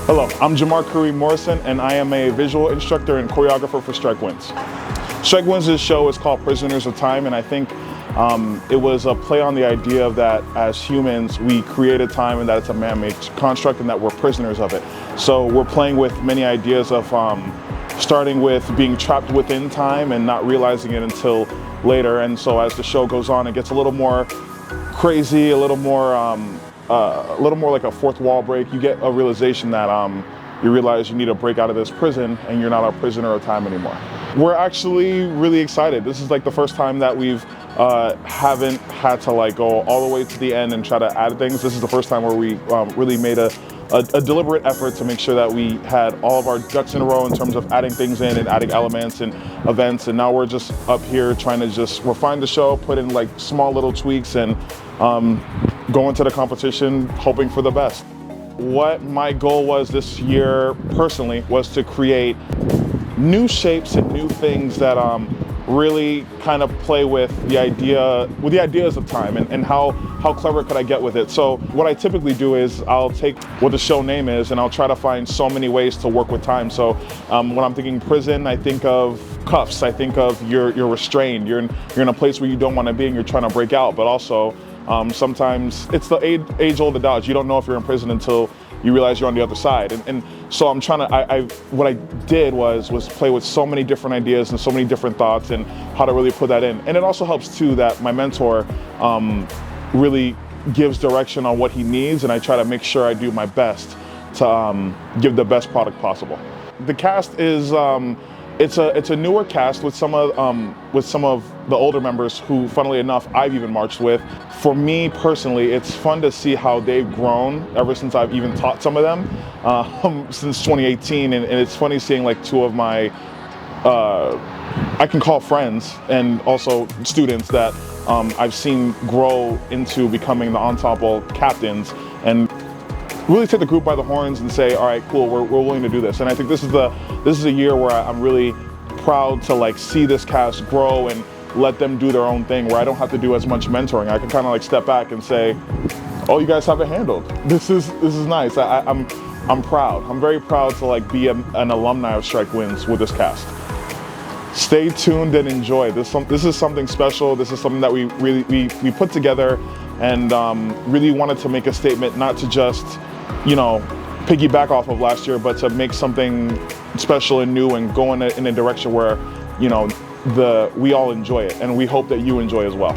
Hello, I'm Jamar Kareem Morrison, and I am a visual instructor and choreographer for Stryke Wynds. Stryke Wynds' show is called Prisoners of Time, and I think it was a play on the idea of that as humans, we created time and that it's a man-made construct and that we're prisoners of it. So we're playing with many ideas of starting with being trapped within time and not realizing it until later. And so as the show goes on, it gets a little more crazy, a little more like a fourth wall break. You get a realization that you realize you need to break out of this prison and you're not a prisoner of time anymore. We're actually really excited. This is like the first time that we've haven't had to like go all the way to the end and try to add things. This is the first time where we really made a deliberate effort to make sure that we had all of our ducks in a row in terms of adding things in and adding elements and events. And now we're just up here trying to just refine the show, put in like small little tweaks and go into the competition hoping for the best. What my goal was this year personally was to create new shapes and new things that really kind of play with the ideas of time and how clever could I get with it. So what I typically do is I'll take what the show name is and I'll try to find so many ways to work with time. So when I'm thinking prison, I think of cuffs. I think of you're restrained. You're in a place where you don't want to be and you're trying to break out. But also sometimes it's the age-old adage. You don't know if you're in prison until you realize you're on the other side. And so I'm trying to, what I did was play with so many different ideas and so many different thoughts and how to really put that in. And it also helps too that my mentor really gives direction on what he needs, and I try to make sure I do my best to give the best product possible. The cast is, it's a newer cast with some of the older members who, funnily enough, I've even marched with. For me personally, it's fun to see how they've grown ever since I've even taught some of them since 2018, and it's funny seeing like two of my I can call friends and also students that I've seen grow into becoming the ensemble captains and really take the group by the horns and say, all right, cool, we're willing to do this. And I think this is a year where I'm really proud to like see this cast grow and let them do their own thing, where I don't have to do as much mentoring. I can kind of like step back and say, oh, you guys have it handled. This is nice. I'm proud. I'm very proud to like be an alumni of Stryke Wynds with this cast. Stay tuned and enjoy. This is something special. This is something that we put together and really wanted to make a statement, not to just, piggyback off of last year, but to make something special and new and go in a direction where, we all enjoy it, and we hope that you enjoy as well.